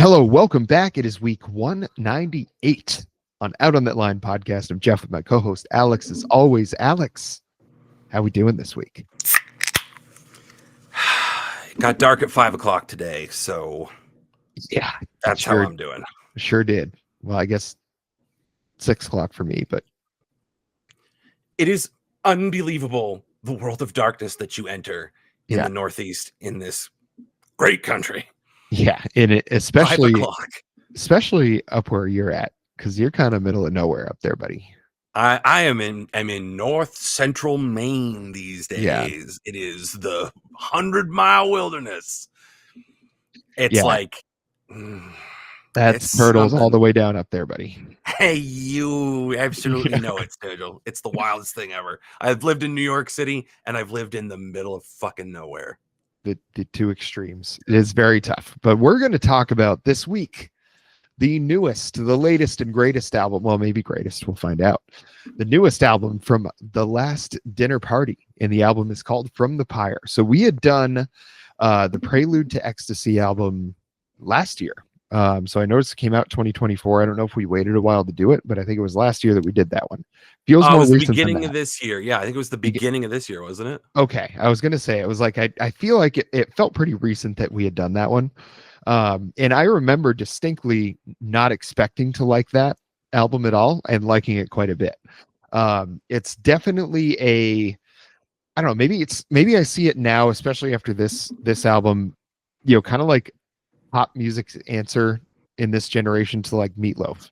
Hello, welcome back. It is week 198 on Out on That Line podcast. I'm Jeff with my co-host Alex. As always, Alex, how we doing this week? It got dark at 5 o'clock today, so Yeah, that's how I'm doing. Sure did. Well, I guess 6 o'clock for me, but it is unbelievable the world of darkness that you enter in the Northeast in this great country. Yeah, and it especially 5 o'clock. Especially up where you're at, because you're kind of middle of nowhere up there, buddy. I'm in north central Maine these days. Yeah. It is the 100-mile wilderness. It's like that's turtles all the way down up there, buddy. Hey, you absolutely know it, Sturgill. It's the wildest thing ever. I've lived in New York City and I've lived in the middle of fucking nowhere. The two extremes. It is very tough. But we're going to talk about this week the newest, the latest and greatest album. Well, maybe greatest. We'll find out. The newest album from The Last Dinner Party. And the album is called From the Pyre. So we had done the Prelude to Ecstasy album last year. So I noticed it came out 2024. I don't know if we waited a while to do it, but I think it was last year that we did that one. Feels more recent. The beginning of this year. Yeah, I think it was the beginning of this year, wasn't it? Okay. I was going to say, it was like, I feel like it felt pretty recent that we had done that one. And I remember distinctly not expecting to like that album at all and liking it quite a bit. It's definitely I don't know, maybe I see it now, especially after this album, kind of like pop music's answer in this generation to like Meatloaf,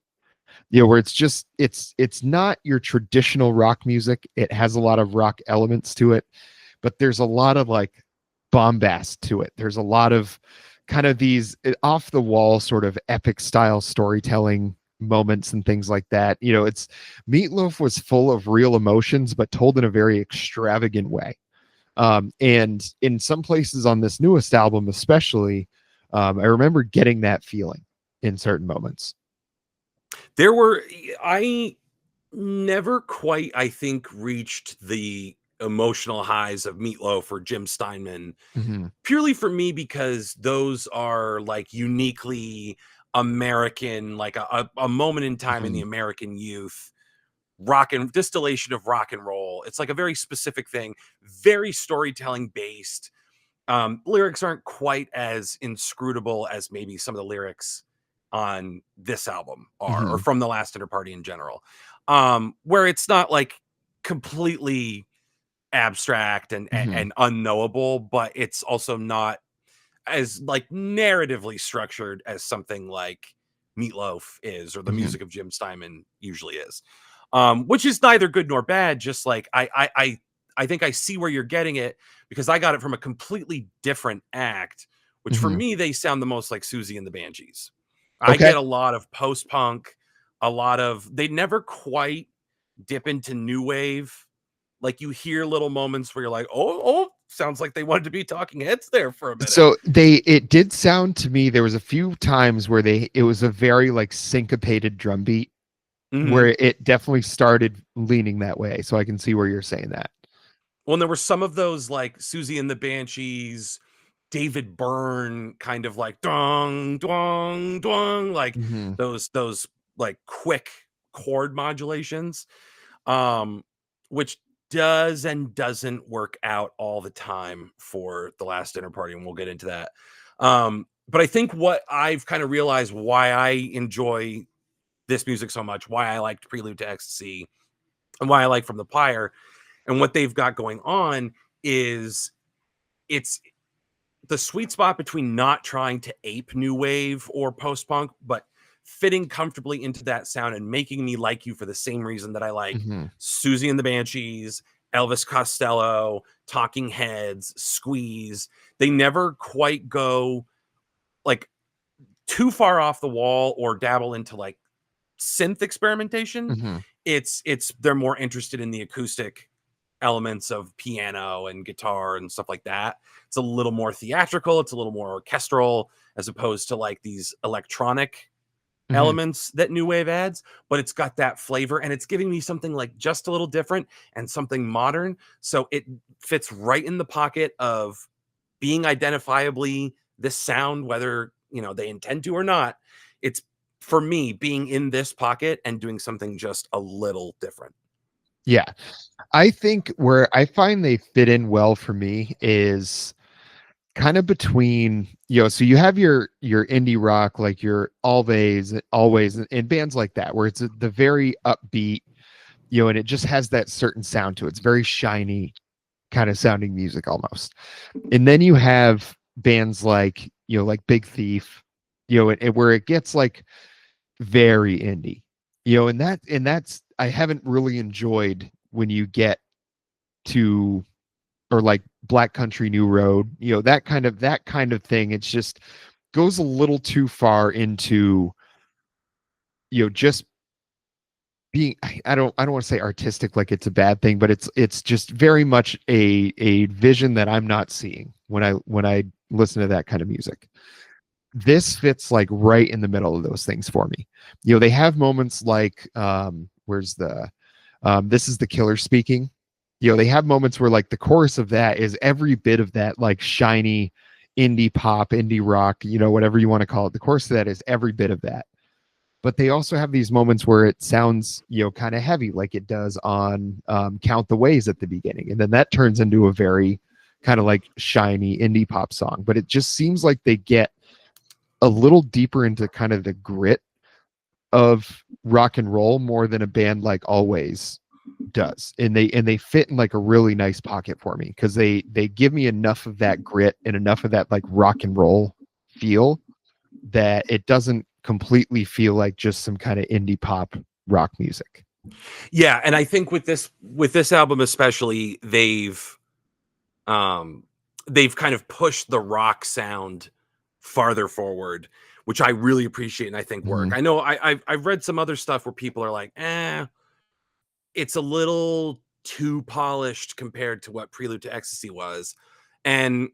where it's just it's not your traditional rock music. It has a lot of rock elements to it, but there's a lot of like bombast to it. There's a lot of kind of these off the wall sort of epic style storytelling moments and things like that. It's Meatloaf was full of real emotions, but told in a very extravagant way. And in some places on this newest album, especially, I remember getting that feeling in certain moments. I never quite, I think, reached the emotional highs of Meatloaf or Jim Steinman, purely for me, because those are like uniquely American, like a moment in time in the American youth, distillation of rock and roll. It's like a very specific thing, very storytelling based. Lyrics aren't quite as inscrutable as maybe some of the lyrics on this album are, or from The Last Dinner Party in general, where it's not like completely abstract and unknowable, but it's also not as like narratively structured as something like Meatloaf is, or the music of Jim Steinman usually is, which is neither good nor bad. Just like I think I see where you're getting it, because I got it from a completely different act, which for me, they sound the most like Susie and the Banshees. I get a lot of post-punk, they never quite dip into new wave. Like you hear little moments where you're like, oh, sounds like they wanted to be Talking Heads there for a minute. So it did sound to me, there was a few times where it was a very like syncopated drum beat, where it definitely started leaning that way. So I can see where you're saying that. Well, and there were some of those like Susie and the Banshees, David Byrne kind of like dong, dong, dong, like those like quick chord modulations, which does and doesn't work out all the time for The Last Dinner Party, and we'll get into that. But I think what I've kind of realized why I enjoy this music so much, why I liked Prelude to Ecstasy, and why I like From the Pyre, and what they've got going on is it's the sweet spot between not trying to ape new wave or post-punk, but fitting comfortably into that sound and making me like you for the same reason that I like Susie and the Banshees, Elvis Costello, Talking Heads, Squeeze. They never quite go like too far off the wall or dabble into like synth experimentation. They're more interested in the acoustic elements of piano and guitar and stuff like that. It's a little more theatrical, it's a little more orchestral, as opposed to like these electronic elements that new wave adds, but it's got that flavor and it's giving me something like just a little different and something modern. So it fits right in the pocket of being identifiably this sound, whether they intend to or not. It's, for me, being in this pocket and doing something just a little different. Yeah. I think where I find they fit in well for me is kind of between, so you have your indie rock, like your always and bands like that, where it's the very upbeat, and it just has that certain sound to it. It's very shiny kind of sounding music almost. And then you have bands like, like Big Thief, where it gets like very indie, and that's, I haven't really enjoyed when you get to, or like Black Country New Road, that kind of thing. It's just goes a little too far into, just being, I don't want to say artistic like it's a bad thing, but it's just very much a vision that I'm not seeing when I listen to that kind of music. This fits like right in the middle of those things for me. They have moments like, where's the this is the Killer speaking. They have moments where like the chorus of that is every bit of that like shiny indie pop, indie rock, whatever you want to call it. The chorus of that is every bit of that. But they also have these moments where it sounds, kind of heavy, like it does on Count the Ways at the beginning. And then that turns into a very kind of like shiny indie pop song. But it just seems like they get a little deeper into kind of the grit of rock and roll more than a band like Always does. And they fit in like a really nice pocket for me, because they give me enough of that grit and enough of that like rock and roll feel that it doesn't completely feel like just some kind of indie pop rock music. Yeah, and I think with this album especially, they've kind of pushed the rock sound farther forward, which I really appreciate and I think work. Mm-hmm. I know I've read some other stuff where people are like, it's a little too polished compared to what Prelude to Ecstasy was. And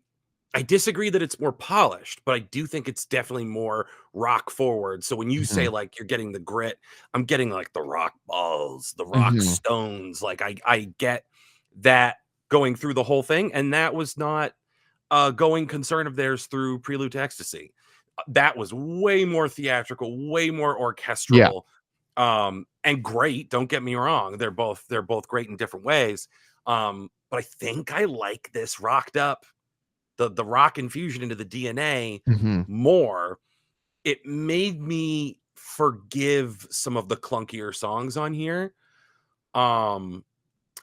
I disagree that it's more polished, but I do think it's definitely more rock forward. So when you say Mm-hmm. like you're getting the grit, I'm getting like the rock balls, the rock Mm-hmm. stones. Like I get that going through the whole thing. And that was not a going concern of theirs through Prelude to Ecstasy. That was way more theatrical, way more Yeah. orchestral, and great. Don't get me wrong; they're both great in different ways. But I think I like this rocked up, the rock infusion into the DNA Mm-hmm. more. It made me forgive some of the clunkier songs on here.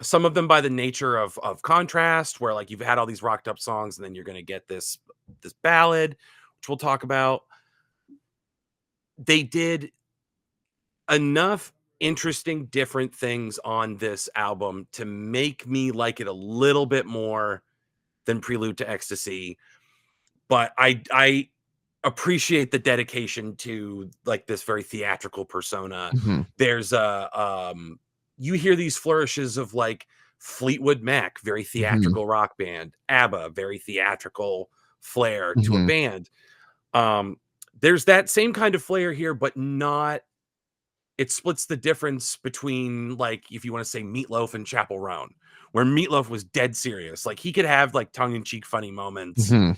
Some of them by the nature of contrast, where like you've had all these rocked up songs and then you're going to get this ballad, which we'll talk about. They did enough interesting different things on this album to make me like it a little bit more than Prelude to Ecstasy, but I appreciate the dedication to like this very theatrical persona. Mm-hmm. There's you hear these flourishes of like Fleetwood Mac, very Mm-hmm. theatrical rock band, ABBA, very theatrical flair to a Mm-hmm. band. There's that same kind of flair here, but not, it splits the difference between, like, if you want to say Meatloaf and Chapel Roan, where Meatloaf was dead serious. Like he could have like tongue-in-cheek funny moments Mm-hmm.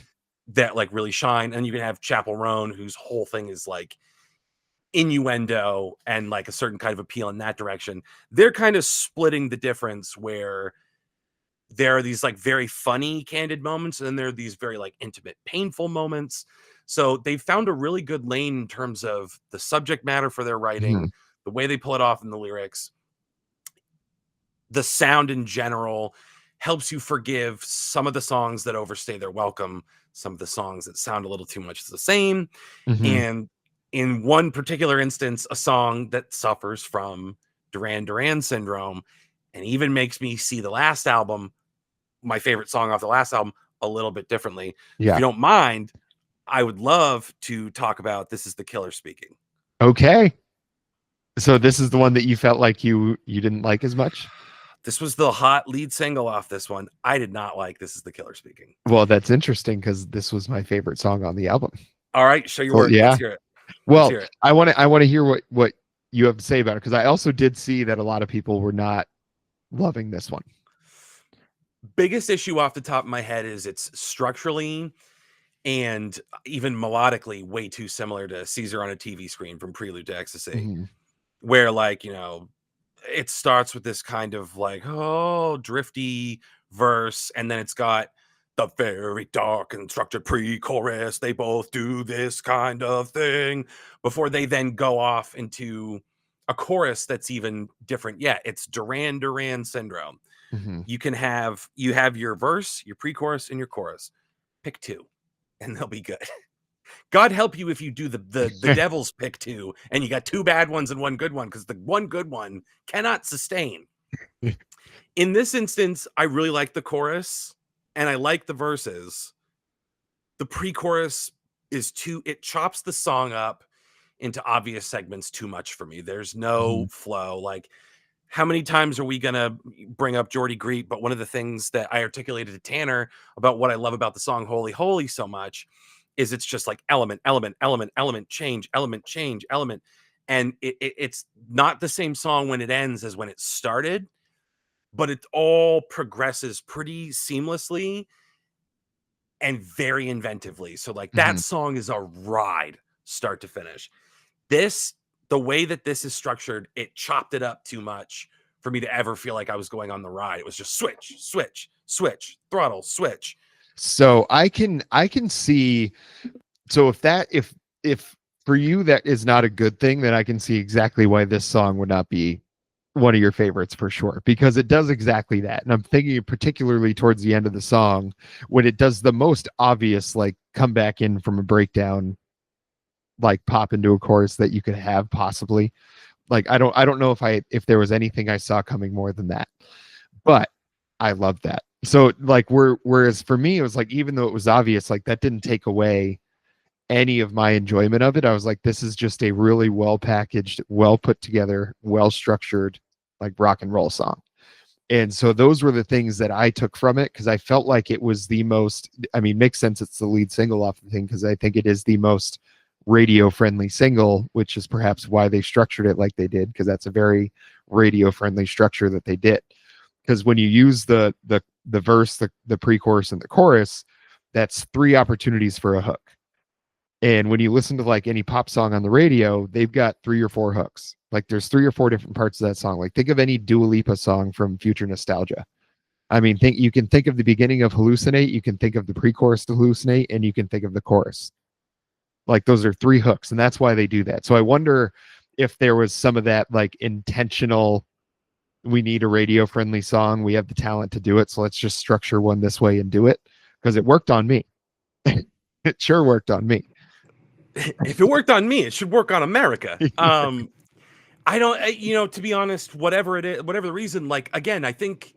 that like really shine, and you can have Chapel Roan, whose whole thing is like innuendo and like a certain kind of appeal in that direction. They're kind of splitting the difference, where there are these like very funny candid moments, and then there are these very like intimate painful moments. So they found a really good lane in terms of the subject matter for their Mm-hmm. writing, the way they pull it off in the lyrics. The sound in general helps you forgive some of the songs that overstay their welcome, some of the songs that sound a little too much the same. Mm-hmm. And in one particular instance, a song that suffers from Duran Duran syndrome, and even makes me see the last album, my favorite song off the last album, a little bit differently. If Yeah. you don't mind, I would love to talk about This Is the Killer Speaking. Okay. So this is the one that you felt like you didn't like as much? This was the hot lead single off this one. I did not like This Is the Killer Speaking. Well, that's interesting, because this was my favorite song on the album. All right, show your Well, work. Let's yeah. hear it. Let's Well, hear it. I want to hear what you have to say about it, because I also did see that a lot of people were not loving this one. Biggest issue off the top of my head is it's structurally, and even melodically way too similar to Caesar on a TV screen from Prelude to Ecstasy, where like, you know, it starts with this kind of like, oh, drifty verse, and then it's got the very dark and structured pre-chorus. They both do this kind of thing before they then go off into a chorus that's even different. Yeah, it's Duran Duran syndrome. You have your verse, your pre-chorus, and your chorus. Pick two, and they'll be good. God help you if you do the devil's pick two and you got two bad ones and one good one, because the one good one cannot sustain. In this instance, I really like the chorus and I like the verses. The pre-chorus is it chops the song up into obvious segments too much for me. There's no flow. Like, how many times are we gonna bring up Jordy Greet? But one of the things that I articulated to Tanner about what I love about the song Holy Holy so much is it's just like element, change, element. And it's not the same song when it ends as when it started, but it all progresses pretty seamlessly and very inventively. So like that song is a ride, start to finish. The way that this is structured, it chopped it up too much for me to ever feel like I was going on the ride. It was just switch, throttle, switch. So I can see, so if for you that is not a good thing, then I can see exactly why this song would not be one of your favorites for sure, because it does exactly that. And I'm thinking particularly towards the end of the song when it does the most obvious, like, come back in from a breakdown, like pop into a chorus that you could have possibly. Like, I don't know if there was anything I saw coming more than that, but I love that. So like, whereas for me, it was like, even though it was obvious, like that didn't take away any of my enjoyment of it. I was like, this is just a really well packaged, well put together, well structured, like rock and roll song. And so those were the things that I took from it, because I felt like it was the most, I mean, makes sense it's the lead single off the thing, because I think it is the most radio friendly single, which is perhaps why they structured it like they did, because that's a very radio friendly structure that they did. Because when you use the verse, the pre-chorus, and the chorus, that's 3 opportunities for a hook. And when you listen to like any pop song on the radio, they've got 3 or 4 hooks. Like there's 3 or 4 different parts of that song. Like think of any Dua Lipa song from Future Nostalgia. I mean, you can think of the beginning of Hallucinate, you can think of the pre-chorus to Hallucinate, and you can think of the chorus. Like those are 3 hooks, and that's why they do that. So I wonder if there was some of that like intentional, we need a radio friendly song, we have the talent to do it, so let's just structure one this way and do it, because it worked on me. It sure worked on me. If it worked on me, it should work on America. I don't, you know, to be honest, whatever it is, whatever the reason, like, again, I think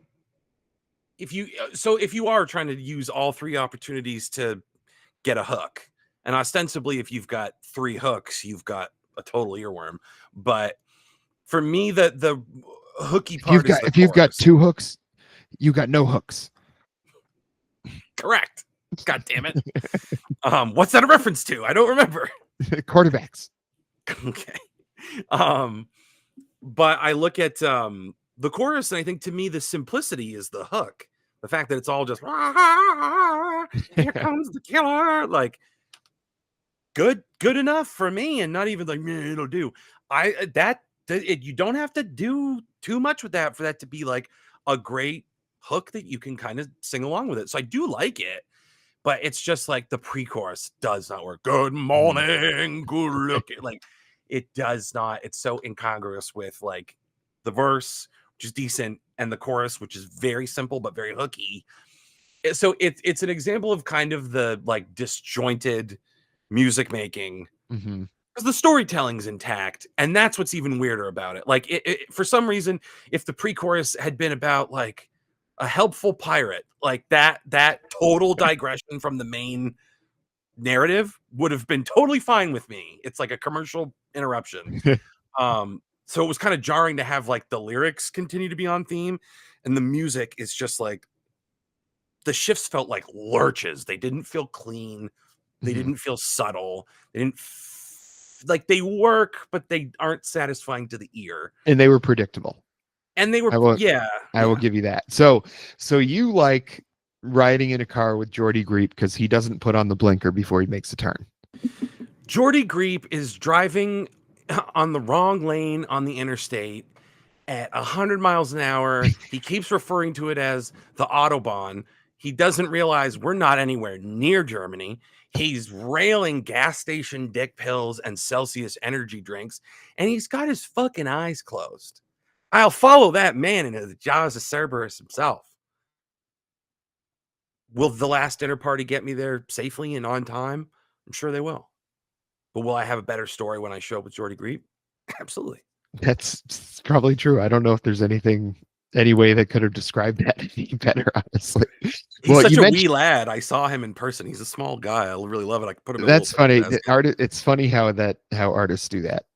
if you are trying to use all 3 opportunities to get a hook, and ostensibly if you've got 3 hooks, you've got a total earworm. But for me, the hooky part is if you've got 2 hooks, you got no hooks. Correct. God damn it. What's that a reference to? I don't remember. Quarterbacks. Okay. But I look at the chorus, and I think to me the simplicity is the hook. The fact that it's all just here comes the killer, like good enough for me, and not even like, man, it'll do. You don't have to do too much with that for that to be like a great hook that you can kind of sing along with it. So I do like it, but it's just like the pre-chorus does not work. Good morning, good looking. Like it does not. It's so incongruous with like the verse, which is decent, and the chorus, which is very simple but very hooky. So it's an example of kind of the like disjointed music making, because the storytelling's intact, and that's what's even weirder about it. Like for some reason, if the pre-chorus had been about like a helpful pirate, like that total digression from the main narrative would have been totally fine with me. It's like a commercial interruption. So it was kind of jarring to have like the lyrics continue to be on theme, and the music is just like the shifts felt like lurches. They didn't feel clean. They didn't feel subtle. They didn't like they work, but they aren't satisfying to the ear. And they were predictable. And they were, I will give you that. So you like riding in a car with G0DD because he doesn't put on the blinker before he makes a turn. G0DD is driving on the wrong lane on the interstate at 100 miles an hour. He keeps referring to it as the Autobahn. He doesn't realize we're not anywhere near Germany. He's railing gas station dick pills and Celsius energy drinks, and he's got his fucking eyes closed. I'll follow that man into the jaws of Cerberus himself. Will the last dinner party get me there safely and on time? I'm sure they will. But will I have a better story when I show up with G0DD? Absolutely. That's probably true. I don't know if there's any way that could have described that any better, honestly. He's such a wee lad. I saw him in person. He's a small guy. I really love it. I could put him in That's funny. It's funny how artists do that,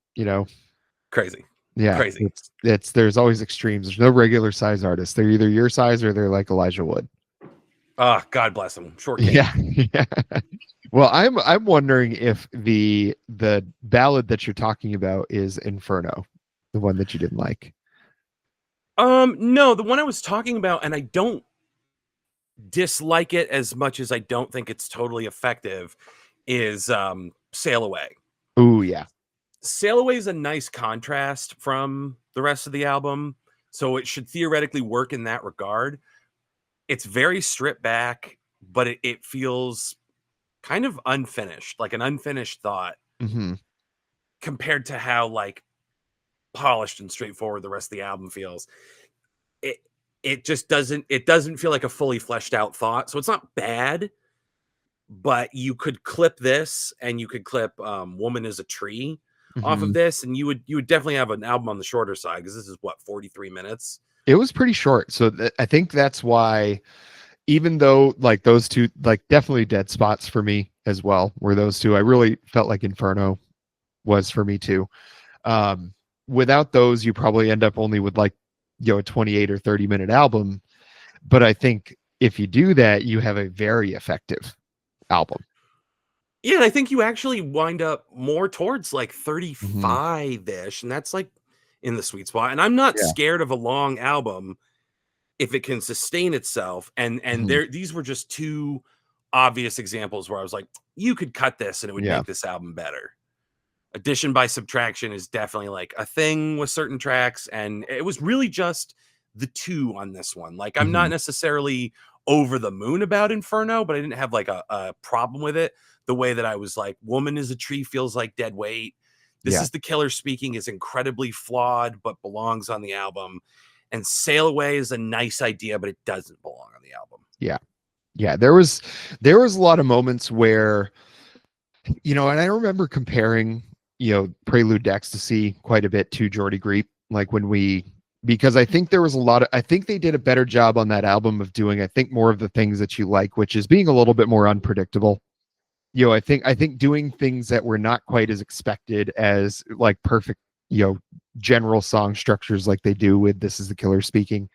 Crazy. Yeah. Crazy. There's always extremes. There's no regular size artists. They're either your size or they're like Elijah Wood. God bless him. Short king. Yeah. Well, I'm wondering if the ballad that you're talking about is Inferno, the one that you didn't like. No, the one I was talking about, and I don't dislike it as much as I don't think it's totally effective, is Sail Away. Oh yeah. Sail Away is a nice contrast from the rest of the album, so it should theoretically work in that regard. It's very stripped back, but it feels kind of unfinished, like an unfinished thought, compared to how like polished and straightforward the rest of the album feels. It just doesn't feel like a fully fleshed out thought. So it's not bad, but you could clip this and you could clip Woman is a Tree off of this, and you would definitely have an album on the shorter side, because this is what, 43 minutes. It was pretty short, so I think that's why, even though like those two, like definitely dead spots for me as well, were those two. I really felt like Inferno was for me too. Without those, you probably end up only with like, a 28 or 30 minute album. But I think if you do that, you have a very effective album. Yeah, and I think you actually wind up more towards like 35-ish, and that's like in the sweet spot. And I'm not scared of a long album if it can sustain itself. And these were just two obvious examples where I was like, you could cut this and it would make this album better. Addition by subtraction is definitely like a thing with certain tracks, and it was really just the two on this one. Like, I'm not necessarily over the moon about Inferno, but I didn't have like a problem with it the way that I was like, Woman is a Tree feels like dead weight. This is the Killer Speaking is incredibly flawed, but belongs on the album. And Sail Away is a nice idea, but it doesn't belong on the album. Yeah. There was a lot of moments where, and I remember comparing, Prelude to Ecstasy quite a bit to G0DD, like because I think there was I think they did a better job on that album of doing, I think, more of the things that you like, which is being a little bit more unpredictable. I think doing things that were not quite as expected as like perfect, general song structures like they do with This Is the Killer Speaking.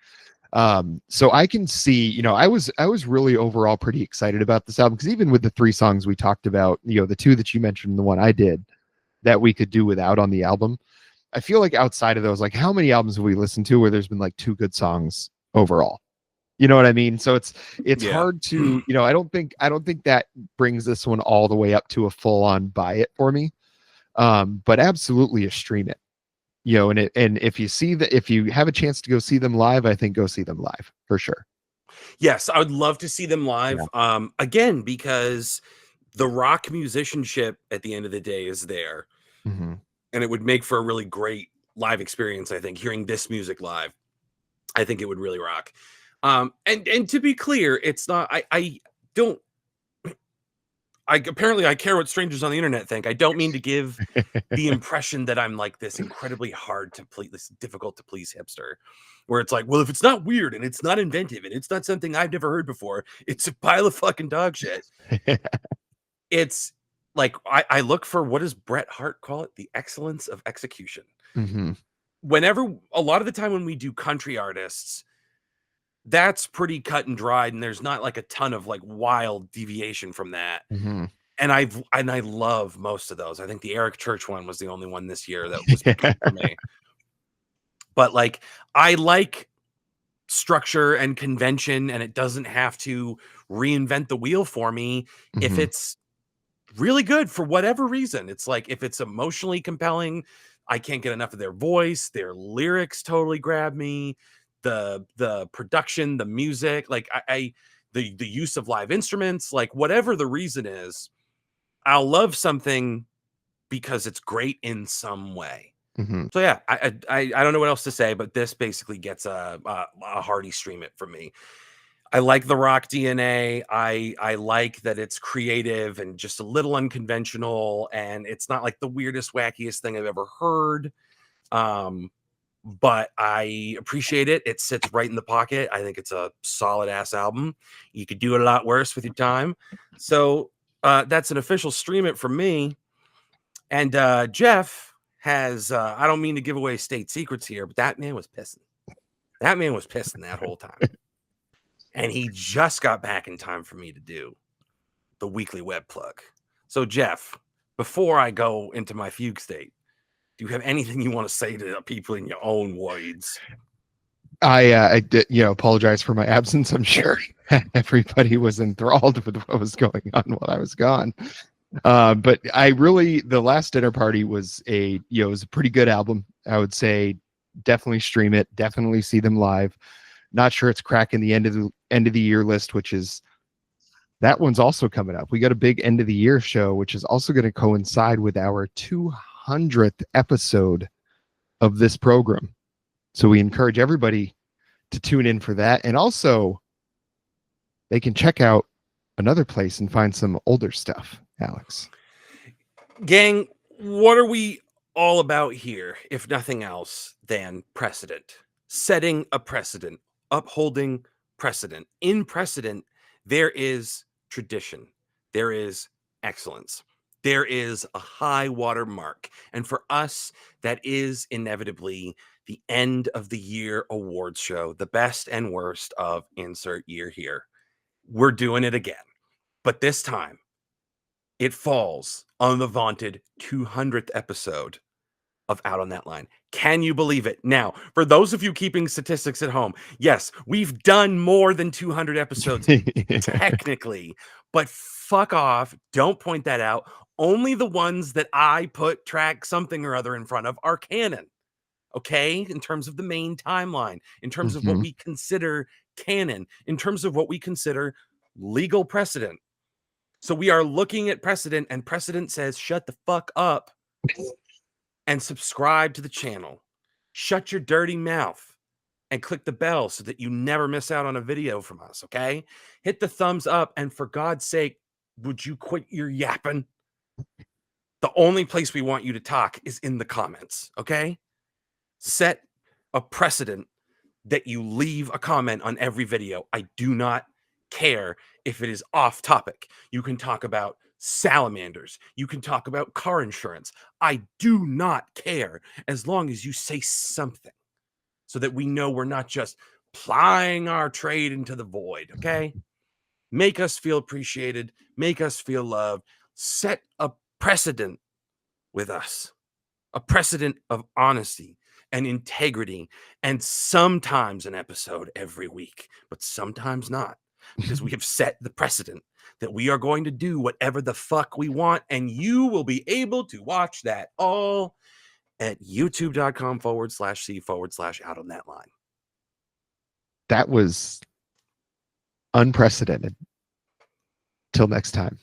So I can see, I was really overall pretty excited about this album, because even with the 3 songs we talked about, the 2 that you mentioned and the one I did, that we could do without on the album, I feel like outside of those, like, how many albums have we listened to where there's been like 2 good songs overall? You know what I mean? So it's hard to, I don't think that brings this one all the way up to a full on buy it for me. But absolutely a stream it. And if you have a chance to go see them live, I think go see them live for sure. Yes, I would love to see them live. Again, because the rock musicianship at the end of the day is there, and it would make for a really great live experience. I think hearing this music live, I think it would really rock. And to be clear, it's not, I care what strangers on the internet think. I don't mean to give the impression that I'm like this incredibly hard to please, this difficult to please hipster, where it's like, well, if it's not weird and it's not inventive and it's not something I've never heard before, it's a pile of fucking dog shit. It's like, I look for, what does Bret Hart call it? The excellence of execution. Whenever, a lot of the time when we do country artists, that's pretty cut and dried, and there's not like a ton of like wild deviation from that. And I love most of those. I think the Eric Church one was the only one this year that was good for me. But like, I like structure and convention, and it doesn't have to reinvent the wheel for me. If it's really good for whatever reason, it's like if it's emotionally compelling, I can't get enough of their voice, their lyrics totally grab me, the production, the music, like the use of live instruments, like whatever the reason is, I'll love something because it's great in some way. So yeah, I don't know what else to say, but this basically gets a hearty stream it from me. I like the rock DNA. I like that it's creative and just a little unconventional, and it's not like the weirdest, wackiest thing I've ever heard. But I appreciate it. It sits right in the pocket. I think it's a solid ass album. You could do it a lot worse with your time. So that's an official stream it from me. And Jeff has I don't mean to give away state secrets here, but that man was pissing. That man was pissing that whole time. And he just got back in time for me to do the weekly web plug. So Jeff, before I go into my fugue state, do you have anything you want to say to the people in your own words? I did, apologize for my absence. I'm sure everybody was enthralled with what was going on while I was gone. But the Last Dinner Party was it was a pretty good album. I would say definitely stream it, definitely see them live. Not sure it's cracking the end of the year list, which is that one's also coming up. We got a big end of the year show, which is also going to coincide with our 200th episode of this program. So we encourage everybody to tune in for that. And also they can check out another place and find some older stuff. Alex. Gang, what are we all about here, if nothing else than precedent? Setting a precedent, upholding precedent. In precedent, there is tradition. There is excellence. There is a high water mark. And for us, that is inevitably the end of the year awards show, the best and worst of insert year here. We're doing it again. But this time, it falls on the vaunted 200th episode of Out on That Line. Can you believe it? Now, for those of you keeping statistics at home, yes, we've done more than 200 episodes technically, but fuck off. Don't point that out. Only the ones that I put track something or other in front of are canon. Okay? In terms of the main timeline, in terms of what we consider canon, in terms of what we consider legal precedent. So we are looking at precedent, and precedent says, shut the fuck up and subscribe to the channel. Shut your dirty mouth and click the bell so that you never miss out on a video from us, okay? Hit the thumbs up, and for God's sake, would you quit your yapping? The only place we want you to talk is in the comments, okay? Set a precedent that you leave a comment on every video. I do not care if it is off topic. You can talk about salamanders. You can talk about car insurance. I do not care as long as you say something so that we know we're not just plying our trade into the void, okay? Make us feel appreciated. Make us feel loved. Set a precedent with us, a precedent of honesty and integrity, and sometimes an episode every week, but sometimes not. Because we have set the precedent that we are going to do whatever the fuck we want, and you will be able to watch that all at youtube.com/C/Out on That Line. That was unprecedented. Till next time.